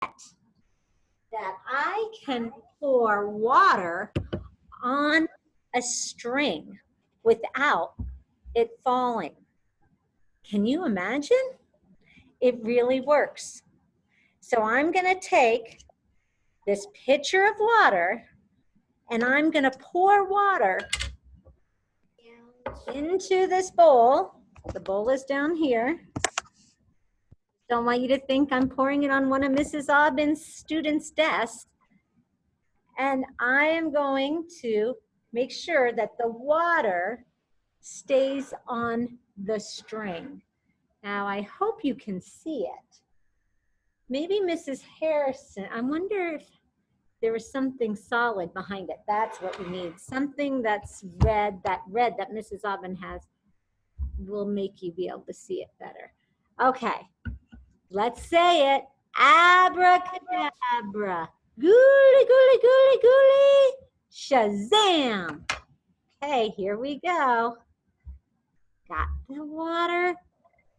that I can pour water on a string without it falling. Can you imagine? It really works. So I'm going to take this pitcher of water and I'm going to pour water into this bowl. The bowl is down here. Don't want you to think I'm pouring it on one of Mrs. Aubyn's students' desks. And I am going to make sure that the water stays on the string. Now, I hope you can see it. Maybe Mrs. Harrison, I wonder if there was something solid behind it. That's what we need. Something that's red that Mrs. Aubyn has will make you be able to see it better. Okay, let's say it. Abracadabra. Gooly, gooly, gooly, gooly. Shazam. Okay, here we go. Got the water.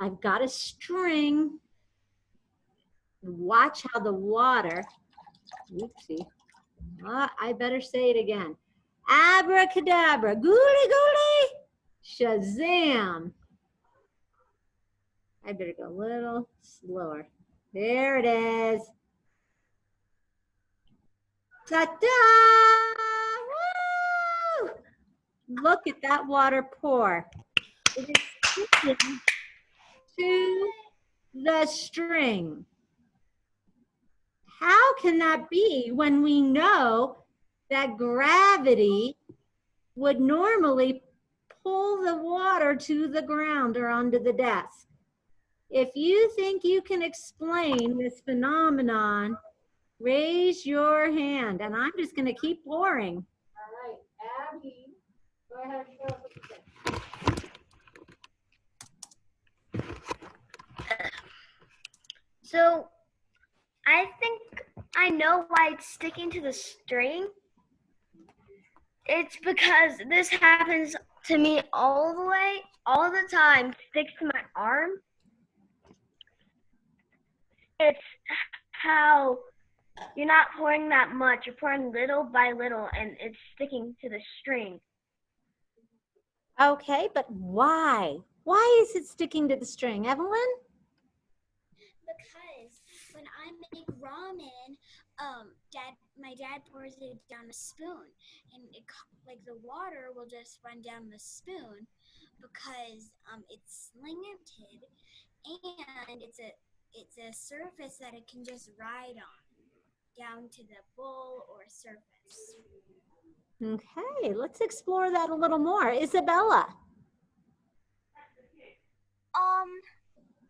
I've got a string. Watch how the water, oopsie. I better say it again. Abracadabra, gooly, gooly, shazam. I better go a little slower. There it is. Ta-da! Woo! Look at that water pour. It is sticking to the string. How can that be when we know that gravity would normally pull the water to the ground or onto the desk? If you think you can explain this phenomenon, raise your hand, and I'm just going to keep pouring. All right, Abby, go ahead and show us what you think. So, I think I know why it's sticking to the string. It's because this happens to me all the time, sticks to my arm. It's how you're not pouring that much, you're pouring little by little and it's sticking to the string. Okay, but why? Why is it sticking to the string, Evelyn? Because when I make ramen, my dad pours it down a spoon, and like the water will just run down the spoon because it's slanted, and it's a surface that it can just ride on down to the bowl or surface. Okay, let's explore that a little more. Isabella.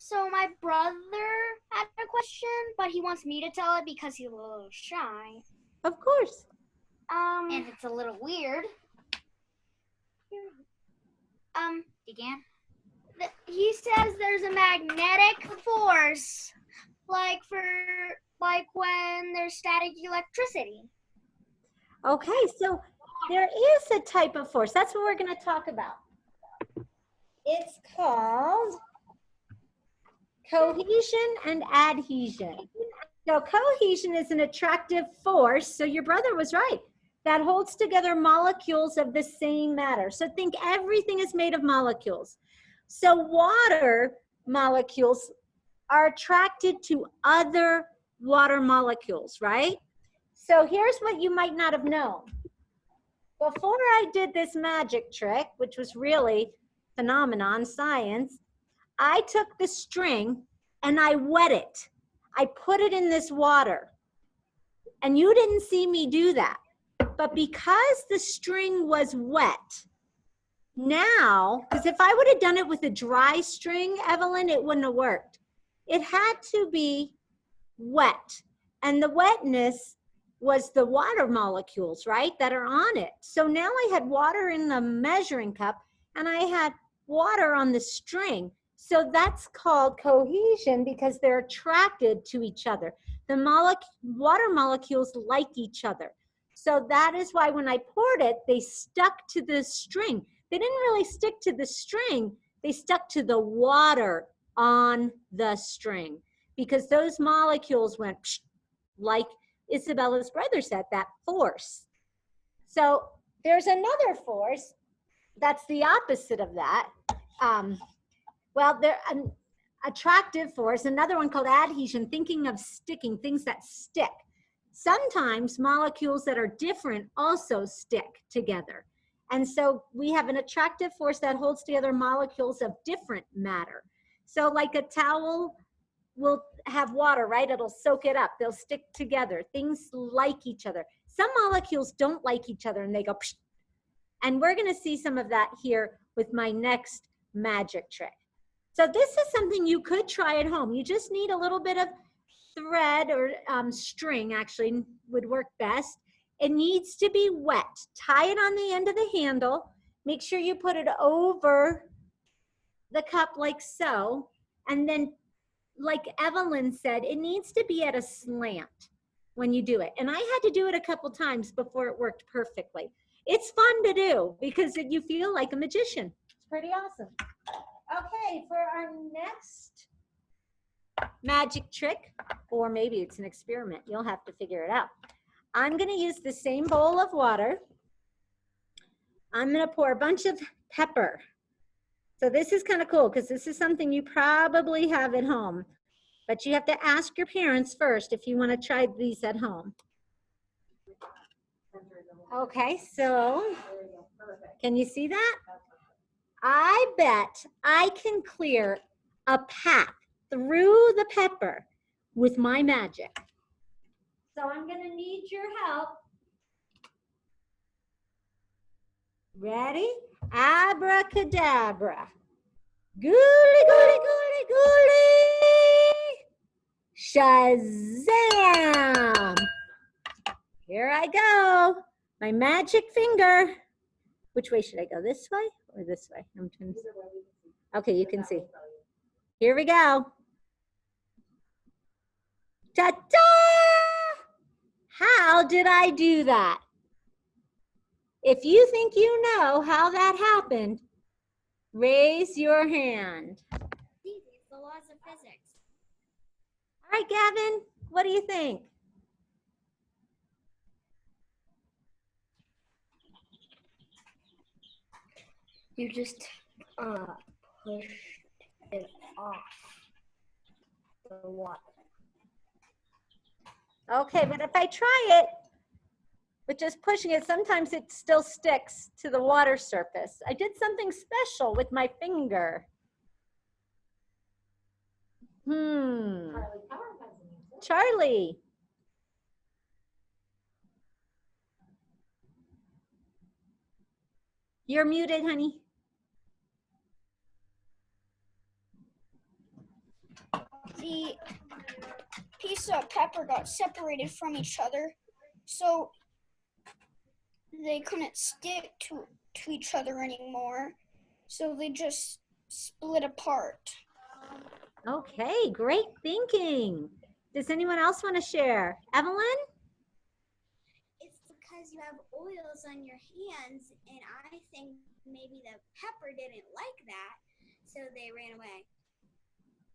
So my brother had a question, but he wants me to tell it because he's a little shy. Of course. And it's a little weird. Again? He says there's a magnetic force, like when there's static electricity. Okay, so there is a type of force. That's what we're going to talk about. It's called cohesion and adhesion. So cohesion is an attractive force. So your brother was right. That holds together molecules of the same matter. So think everything is made of molecules. So water molecules are attracted to other water molecules, right? So here's what you might not have known. Before I did this magic trick, which was really phenomenon science, I took the string and I wet it. I put it in this water. And you didn't see me do that. But because the string was wet, now, because if I would have done it with a dry string, Evelyn, it wouldn't have worked. It had to be wet. And the wetness was the water molecules, right, that are on it. So now I had water in the measuring cup and I had water on the string. So that's called cohesion because they're attracted to each other. The water molecules like each other. So that is why when I poured it, they stuck to the string. They didn't really stick to the string. They stuck to the water on the string because those molecules went psh, like Isabella's brother said, that force. So there's another force that's the opposite of that. Well, an attractive force, another one called adhesion, thinking of sticking, things that stick. Sometimes molecules that are different also stick together. And so we have an attractive force that holds together molecules of different matter. So like a towel will have water, right? It'll soak it up. They'll stick together. Things like each other. Some molecules don't like each other and they go psh. And we're going to see some of that here with my next magic trick. So this is something you could try at home. You just need a little bit of thread or string, actually would work best. It needs to be wet. Tie it on the end of the handle. Make sure you put it over the cup like so. And then, like Evelyn said, it needs to be at a slant when you do it. And I had to do it a couple times before it worked perfectly. It's fun to do because you feel like a magician. It's pretty awesome. Okay, for our next magic trick, or maybe it's an experiment, you'll have to figure it out. I'm going to use the same bowl of water. I'm going to pour a bunch of pepper. So this is kind of cool because this is something you probably have at home, but you have to ask your parents first if you want to try these at home. Okay, so can you see that? I bet I can clear a path through the pepper with my magic. So I'm going to need your help. Ready? Abracadabra. Gooly, gooly, gooly, gooly. Shazam! Here I go. My magic finger. Which way should I go? This way or this way? Okay, you can see. Here we go. Ta-da! How did I do that? If you think you know how that happened, raise your hand. Easy, it's the laws of physics. All right, Gavin, what do you think? You just push it off the water. Okay, but if I try it with just pushing it, sometimes it still sticks to the water surface. I did something special with my finger. Charlie. You're muted, honey. The piece of pepper got separated from each other, so they couldn't stick to each other anymore, so they just split apart. Okay, great thinking. Does anyone else want to share? Evelyn? It's because you have oils on your hands, and I think maybe the pepper didn't like that, so they ran away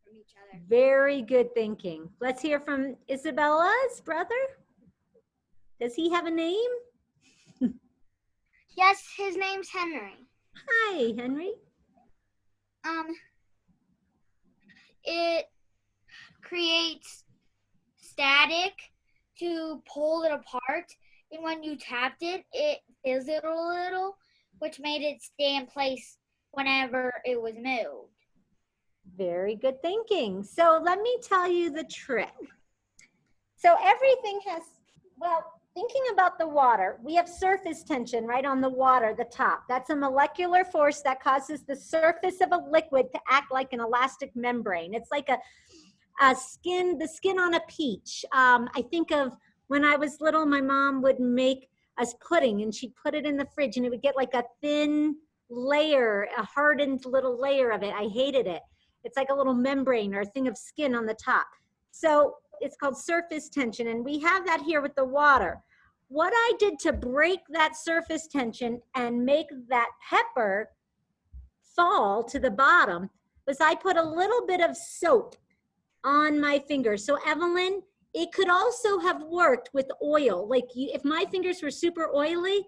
from each other. Very good thinking. Let's hear from Isabella's brother. Does he have a name? Yes, his name's Henry. Hi, Henry. It creates static to pull it apart, and when you tapped it, it fizzled a little, which made it stay in place whenever it was moved. Very good thinking. So let me tell you the trick. So everything has, well, thinking about the water, we have surface tension right on the water, the top. That's a molecular force that causes the surface of a liquid to act like an elastic membrane. It's like the skin on a peach. I think of when I was little, my mom would make us pudding and she'd put it in the fridge and it would get like a thin layer, a hardened little layer of it. I hated it. It's like a little membrane or a thing of skin on the top. So it's called surface tension, and we have that here with the water. What I did to break that surface tension and make that pepper fall to the bottom was I put a little bit of soap on my finger. So Evelyn, It could also have worked with oil. Like if my fingers were super oily,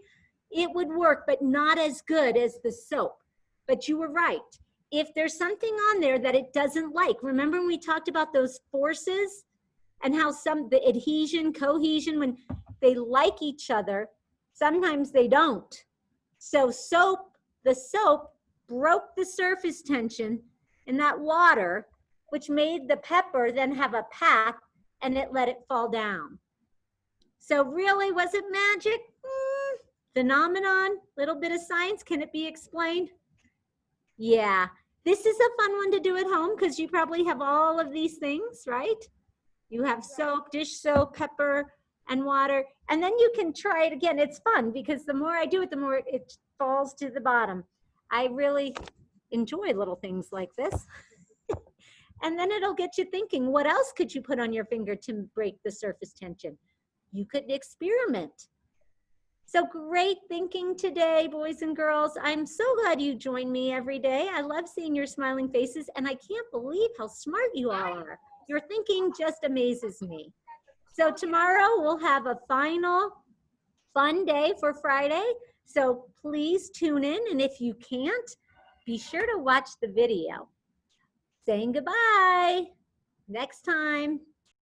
it would work, but not as good as the soap. But you were right. If there's something on there that it doesn't like, remember when we talked about those forces and how the adhesion, cohesion, when they like each other, sometimes they don't. So the soap broke the surface tension in that water, which made the pepper then have a path, and it let it fall down. So really, was it magic? Phenomenon, little bit of science. Can it be explained? Yeah, this is a fun one to do at home because you probably have all of these things, right? You have soap, dish soap, pepper, and water. And then you can try it again. It's fun because the more I do it, the more it falls to the bottom. I really enjoy little things like this. And then it'll get you thinking, what else could you put on your finger to break the surface tension? You could experiment. So great thinking today, boys and girls. I'm so glad you join me every day. I love seeing your smiling faces, and I can't believe how smart you all are. Your thinking just amazes me. So tomorrow we'll have a final fun day for Friday. So please tune in, and if you can't, be sure to watch the video. Saying goodbye. Next time.